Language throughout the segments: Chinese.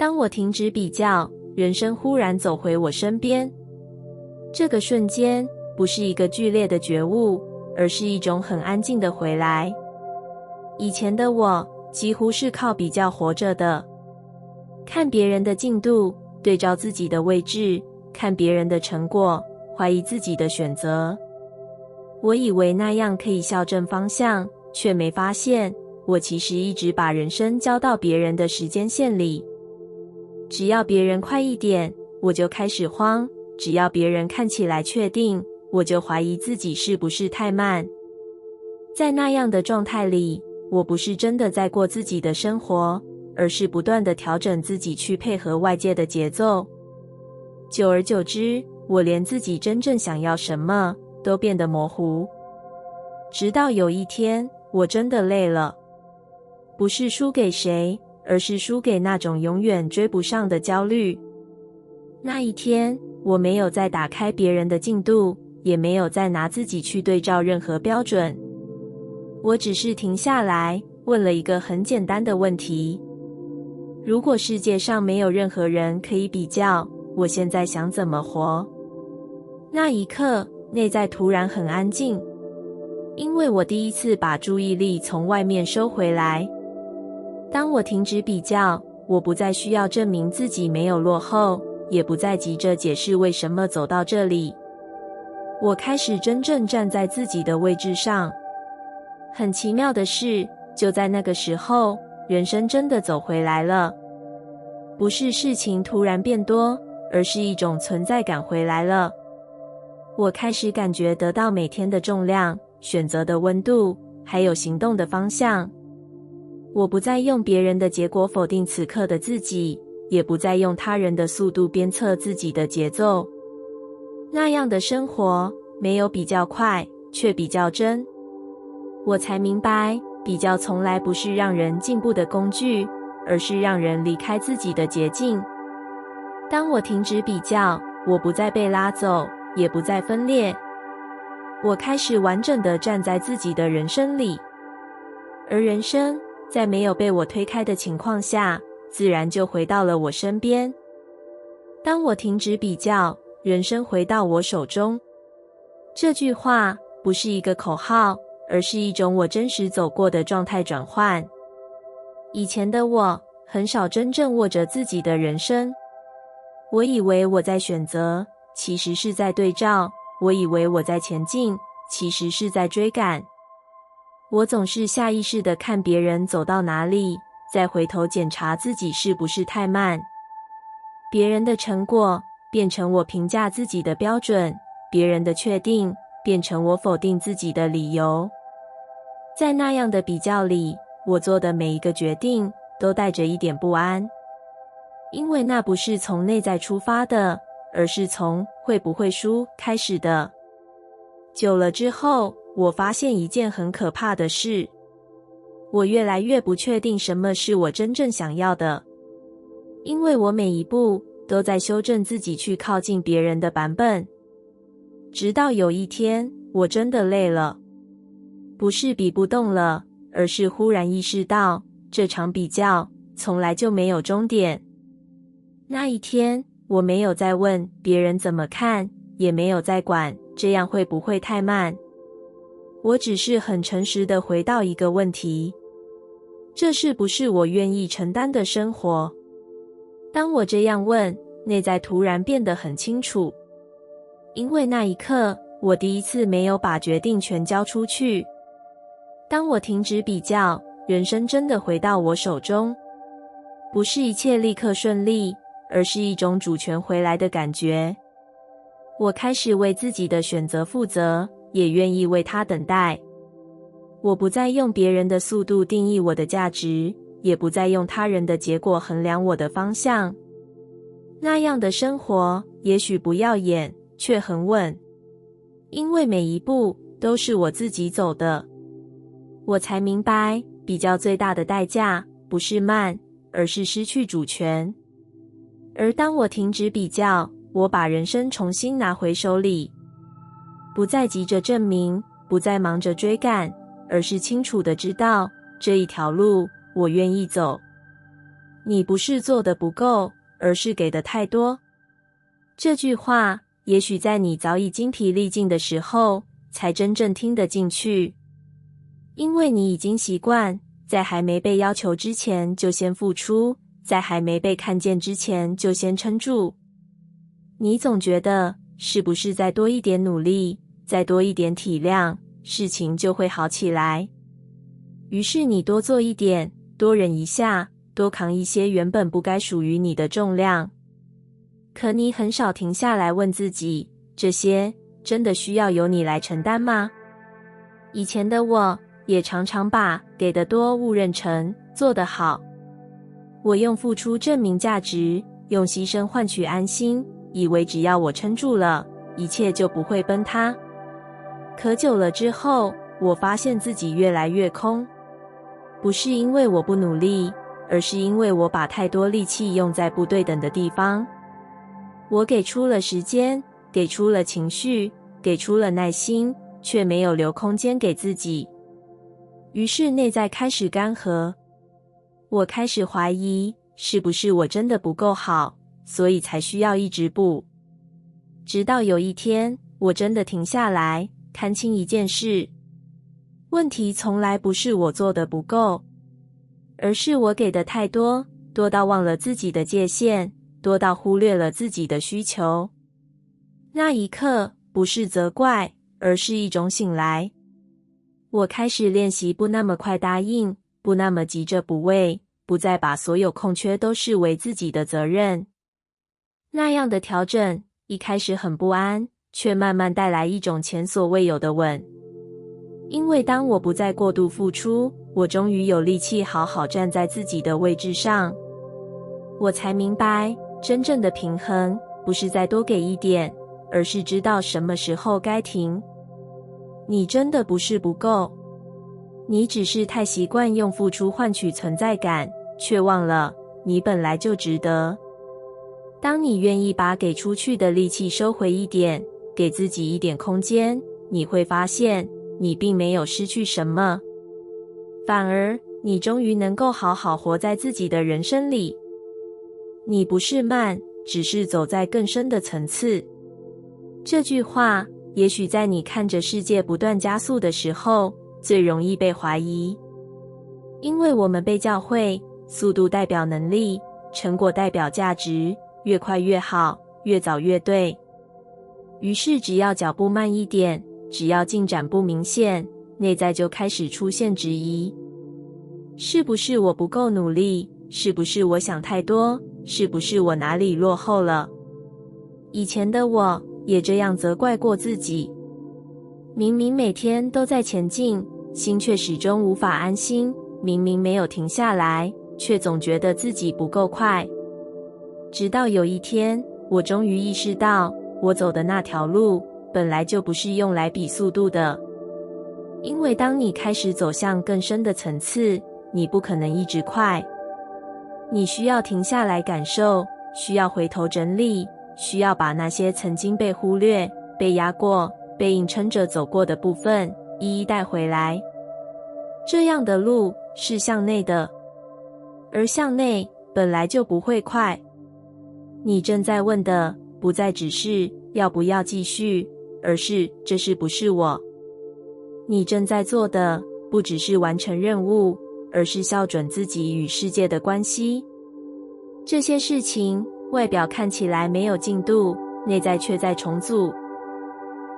当我停止比较，人生忽然走回我身边。这个瞬间不是一个剧烈的觉悟，而是一种很安静的回来。以前的我几乎是靠比较活着的，看别人的进度，对照自己的位置，看别人的成果，怀疑自己的选择。我以为那样可以校正方向，却没发现我其实一直把人生交到别人的时间线里。只要别人快一点，我就开始慌；只要别人看起来确定，我就怀疑自己是不是太慢。在那样的状态里，我不是真的在过自己的生活，而是不断地调整自己去配合外界的节奏。久而久之，我连自己真正想要什么都变得模糊。直到有一天，我真的累了，不是输给谁，而是输给那种永远追不上的焦虑。那一天，我没有再打开别人的进度，也没有再拿自己去对照任何标准。我只是停下来，问了一个很简单的问题：如果世界上没有任何人可以比较，我现在想怎么活？那一刻，内在突然很安静，因为我第一次把注意力从外面收回来。当我停止比较，我不再需要证明自己没有落后，也不再急着解释为什么走到这里。我开始真正站在自己的位置上。很奇妙的是，就在那个时候，人生真的走回来了。不是事情突然变多，而是一种存在感回来了。我开始感觉得到每天的重量、选择的温度，还有行动的方向。我不再用别人的结果否定此刻的自己，也不再用他人的速度鞭策自己的节奏。那样的生活没有比较快，却比较真。我才明白，比较从来不是让人进步的工具，而是让人离开自己的捷径。当我停止比较，我不再被拉走，也不再分裂。我开始完整地站在自己的人生里，而人生在没有被我推开的情况下，自然就回到了我身边。当我停止比较，人生回到我手中。这句话不是一个口号，而是一种我真实走过的状态转换。以前的我很少真正握着自己的人生，我以为我在选择，其实是在对照；我以为我在前进，其实是在追赶。我总是下意识地看别人走到哪里，再回头检查自己是不是太慢。别人的成果变成我评价自己的标准，别人的确定变成我否定自己的理由。在那样的比较里，我做的每一个决定都带着一点不安，因为那不是从内在出发的，而是从会不会输开始的。久了之后，我发现一件很可怕的事，我越来越不确定什么是我真正想要的，因为我每一步都在修正自己去靠近别人的版本。直到有一天，我真的累了，不是比不动了，而是忽然意识到，这场比较从来就没有终点。那一天，我没有再问别人怎么看，也没有再管这样会不会太慢。我只是很诚实地回到一个问题：这是不是我愿意承担的生活？当我这样问，内在突然变得很清楚，因为那一刻，我第一次没有把决定权交出去。当我停止比较，人生真的回到我手中。不是一切立刻顺利，而是一种主权回来的感觉。我开始为自己的选择负责，也愿意为它等待。我不再用别人的速度定义我的价值，也不再用他人的结果衡量我的方向。那样的生活也许不耀眼，却很稳，因为每一步都是我自己走的。我才明白，比较最大的代价不是慢，而是失去主权。而当我停止比较，我把人生重新拿回手里，不再急着证明，不再忙着追赶，而是清楚地知道，这一条路我愿意走。你不是做得不够，而是给的太多。这句话也许在你早已精疲力尽的时候才真正听得进去，因为你已经习惯在还没被要求之前就先付出，在还没被看见之前就先撑住。你总觉得是不是再多一点努力，再多一点体谅，事情就会好起来。于是你多做一点，多忍一下，多扛一些原本不该属于你的重量。可你很少停下来问自己，这些真的需要由你来承担吗？以前的我也常常把给的多误认成做得好。我用付出证明价值，用牺牲换取安心，以为只要我撑住了，一切就不会崩塌。可久了之后，我发现自己越来越空。不是因为我不努力，而是因为我把太多力气用在不对等的地方。我给出了时间，给出了情绪，给出了耐心，却没有留空间给自己。于是内在开始干涸。我开始怀疑，是不是我真的不够好，所以才需要一直补。直到有一天，我真的停下来，看清一件事。问题从来不是我做的不够，而是我给的太多，多到忘了自己的界限，多到忽略了自己的需求。那一刻，不是责怪，而是一种醒来。我开始练习不那么快答应，不那么急着补位，不再把所有空缺都视为自己的责任。那样的调整，一开始很不安，却慢慢带来一种前所未有的稳。因为当我不再过度付出，我终于有力气好好站在自己的位置上。我才明白，真正的平衡不是再多给一点，而是知道什么时候该停。你真的不是不够，你只是太习惯用付出换取存在感，却忘了你本来就值得。当你愿意把给出去的力气收回一点，给自己一点空间，你会发现你并没有失去什么，反而你终于能够好好活在自己的人生里。你不是慢，只是走在更深的层次。这句话也许在你看着世界不断加速的时候，最容易被怀疑。因为我们被教会，速度代表能力，成果代表价值，越快越好，越早越对。于是只要脚步慢一点，只要进展不明显，内在就开始出现质疑。是不是我不够努力？是不是我想太多？是不是我哪里落后了？以前的我也这样责怪过自己。明明每天都在前进，心却始终无法安心。明明没有停下来，却总觉得自己不够快。直到有一天，我终于意识到，我走的那条路本来就不是用来比速度的。因为当你开始走向更深的层次，你不可能一直快。你需要停下来感受，需要回头整理，需要把那些曾经被忽略、被压过、被硬撑着走过的部分一一带回来。这样的路是向内的，而向内本来就不会快。你正在问的不再只是要不要继续，而是这是不是我。你正在做的不只是完成任务，而是校准自己与世界的关系。这些事情外表看起来没有进度，内在却在重组。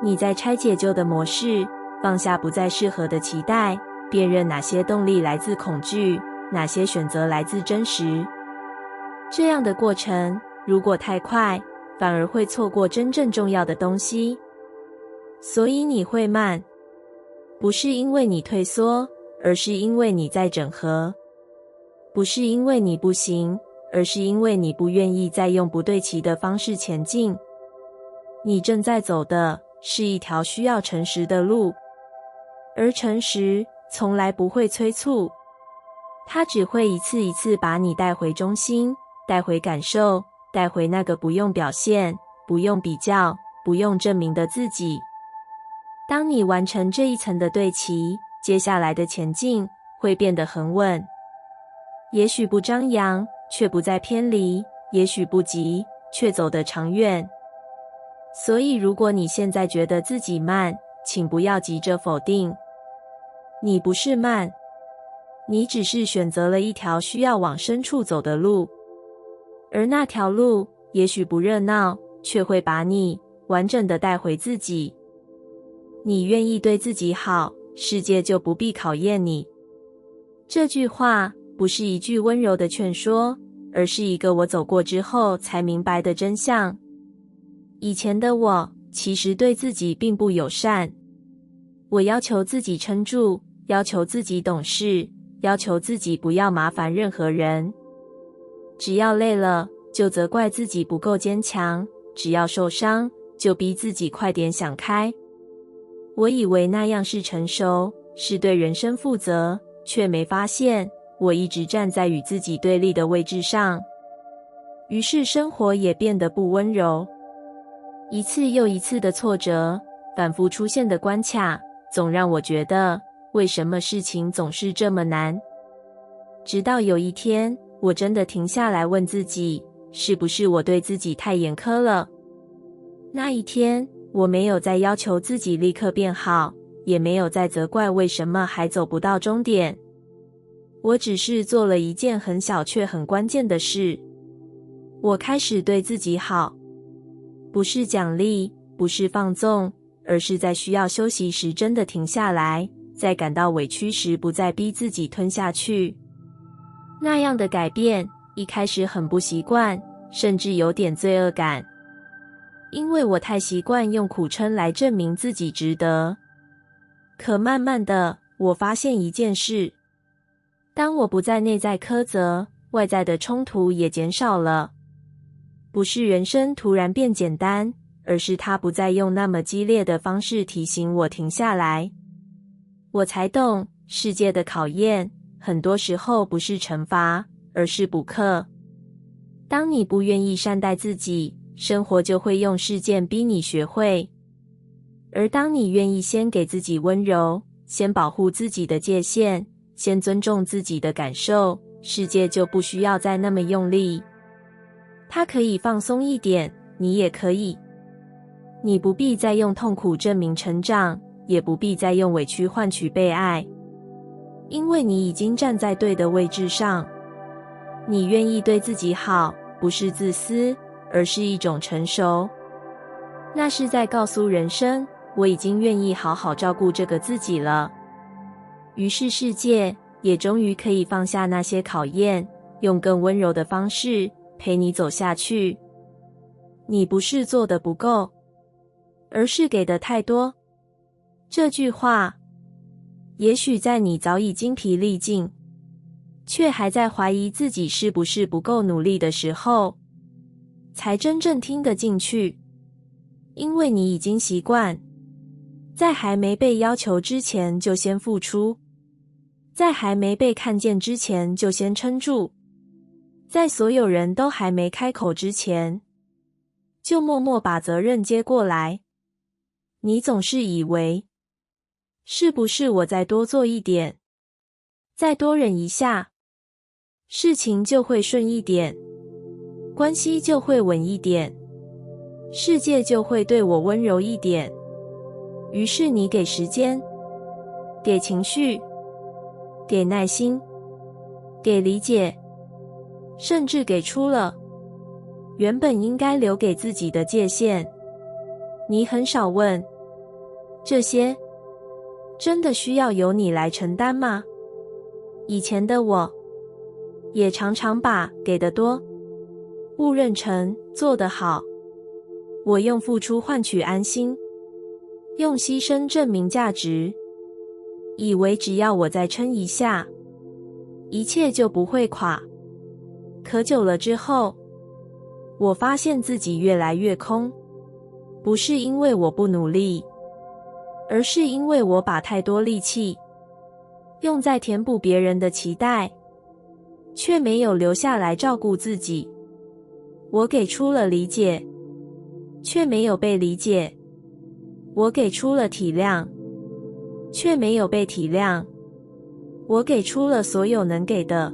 你在拆解旧的模式，放下不再适合的期待，辨认哪些动力来自恐惧，哪些选择来自真实。这样的过程如果太快，反而会错过真正重要的东西。所以你会慢，不是因为你退缩，而是因为你在整合。不是因为你不行，而是因为你不愿意再用不对齐的方式前进。你正在走的是一条需要诚实的路，而诚实从来不会催促，它只会一次一次把你带回中心，带回感受，带回那个不用表现，不用比较，不用证明的自己。当你完成这一层的对齐，接下来的前进会变得很稳。也许不张扬，却不再偏离，也许不急，却走得长远。所以如果你现在觉得自己慢，请不要急着否定。你不是慢，你只是选择了一条需要往深处走的路，而那条路也许不热闹，却会把你完整的带回自己。你愿意对自己好，世界就不必考验你。这句话不是一句温柔的劝说，而是一个我走过之后才明白的真相。以前的我其实对自己并不友善，我要求自己撑住，要求自己懂事，要求自己不要麻烦任何人。只要累了，就责怪自己不够坚强；只要受伤，就逼自己快点想开。我以为那样是成熟，是对人生负责，却没发现我一直站在与自己对立的位置上。于是生活也变得不温柔。一次又一次的挫折，反复出现的关卡，总让我觉得为什么事情总是这么难。直到有一天，我真的停下来问自己，是不是我对自己太严苛了？那一天，我没有再要求自己立刻变好，也没有再责怪为什么还走不到终点。我只是做了一件很小却很关键的事，我开始对自己好。不是奖励，不是放纵，而是在需要休息时真的停下来，在感到委屈时不再逼自己吞下去。那样的改变，一开始很不习惯，甚至有点罪恶感，因为我太习惯用苦撑来证明自己值得。可慢慢的，我发现一件事，当我不再内在苛责，外在的冲突也减少了。不是人生突然变简单，而是它不再用那么激烈的方式提醒我停下来。我才懂，世界的考验很多时候不是惩罚，而是补课。当你不愿意善待自己，生活就会用事件逼你学会。而当你愿意先给自己温柔，先保护自己的界限，先尊重自己的感受，世界就不需要再那么用力。它可以放松一点，你也可以。你不必再用痛苦证明成长，也不必再用委屈换取被爱，因为你已经站在对的位置上。你愿意对自己好，不是自私，而是一种成熟。那是在告诉人生，我已经愿意好好照顾这个自己了。于是世界也终于可以放下那些考验，用更温柔的方式陪你走下去。你不是做得不够，而是给的太多。这句话，也许在你早已精疲力尽，却还在怀疑自己是不是不够努力的时候，才真正听得进去。因为你已经习惯，在还没被要求之前就先付出，在还没被看见之前就先撑住，在所有人都还没开口之前，就默默把责任接过来。你总是以为，是不是我再多做一点，再多忍一下，事情就会顺一点，关系就会稳一点，世界就会对我温柔一点。于是你给时间，给情绪，给耐心，给理解，甚至给出了原本应该留给自己的界限。你很少问，这些真的需要由你来承担吗？以前的我也常常把给的多误认成做得好。我用付出换取安心，用牺牲证明价值，以为只要我再撑一下，一切就不会垮。可久了之后，我发现自己越来越空，不是因为我不努力，而是因为我把太多力气用在填补别人的期待，却没有留下来照顾自己。我给出了理解，却没有被理解。我给出了体谅，却没有被体谅。我给出了所有能给的，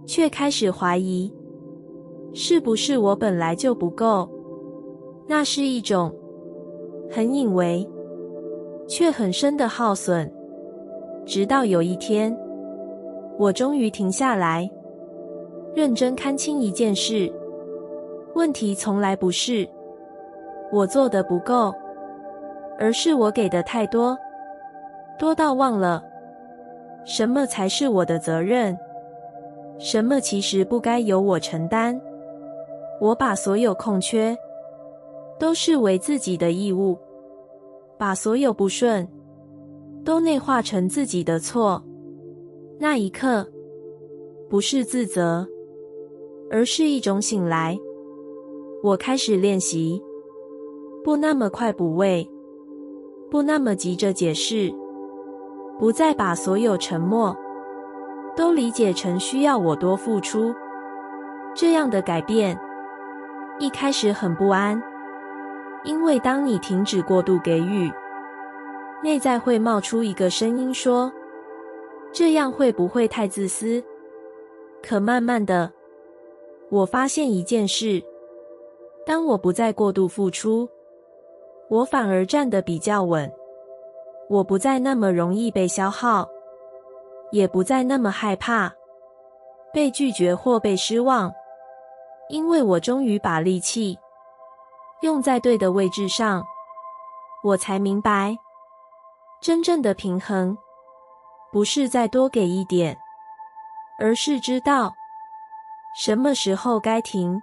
却开始怀疑，是不是我本来就不够？那是一种很隐微却很深的耗损。直到有一天，我终于停下来，认真看清一件事，问题从来不是我做的不够，而是我给的太多，多到忘了什么才是我的责任，什么其实不该由我承担。我把所有空缺都视为自己的义务，把所有不顺都内化成自己的错。那一刻，不是自责，而是一种醒来。我开始练习，不那么快补位，不那么急着解释，不再把所有沉默都理解成需要我多付出。这样的改变一开始很不安，因为当你停止过度给予，内在会冒出一个声音说，这样会不会太自私？可慢慢的，我发现一件事，当我不再过度付出，我反而站得比较稳。我不再那么容易被消耗，也不再那么害怕被拒绝或被失望，因为我终于把力气用在对的位置上。我才明白，真正的平衡不是再多给一点，而是知道什么时候该停。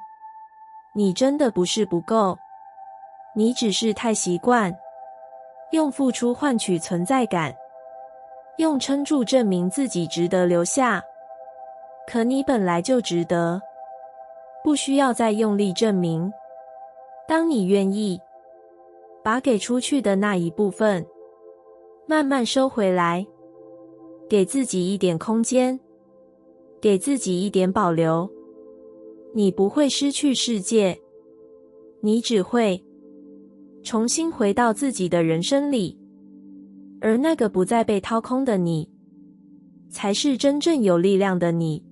你真的不是不够，你只是太习惯用付出换取存在感，用撑住证明自己值得留下。可你本来就值得，不需要再用力证明。当你愿意把给出去的那一部分慢慢收回来，给自己一点空间，给自己一点保留，你不会失去世界，你只会重新回到自己的人生里。而那个不再被掏空的你，才是真正有力量的你。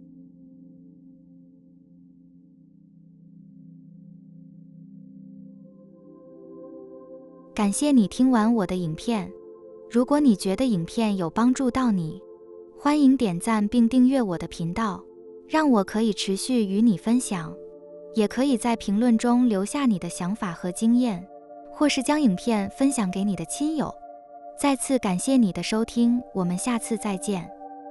感谢你听完我的影片。如果你觉得影片有帮助到你，欢迎点赞并订阅我的频道，让我可以持续与你分享。也可以在评论中留下你的想法和经验，或是将影片分享给你的亲友。再次感谢你的收听，我们下次再见。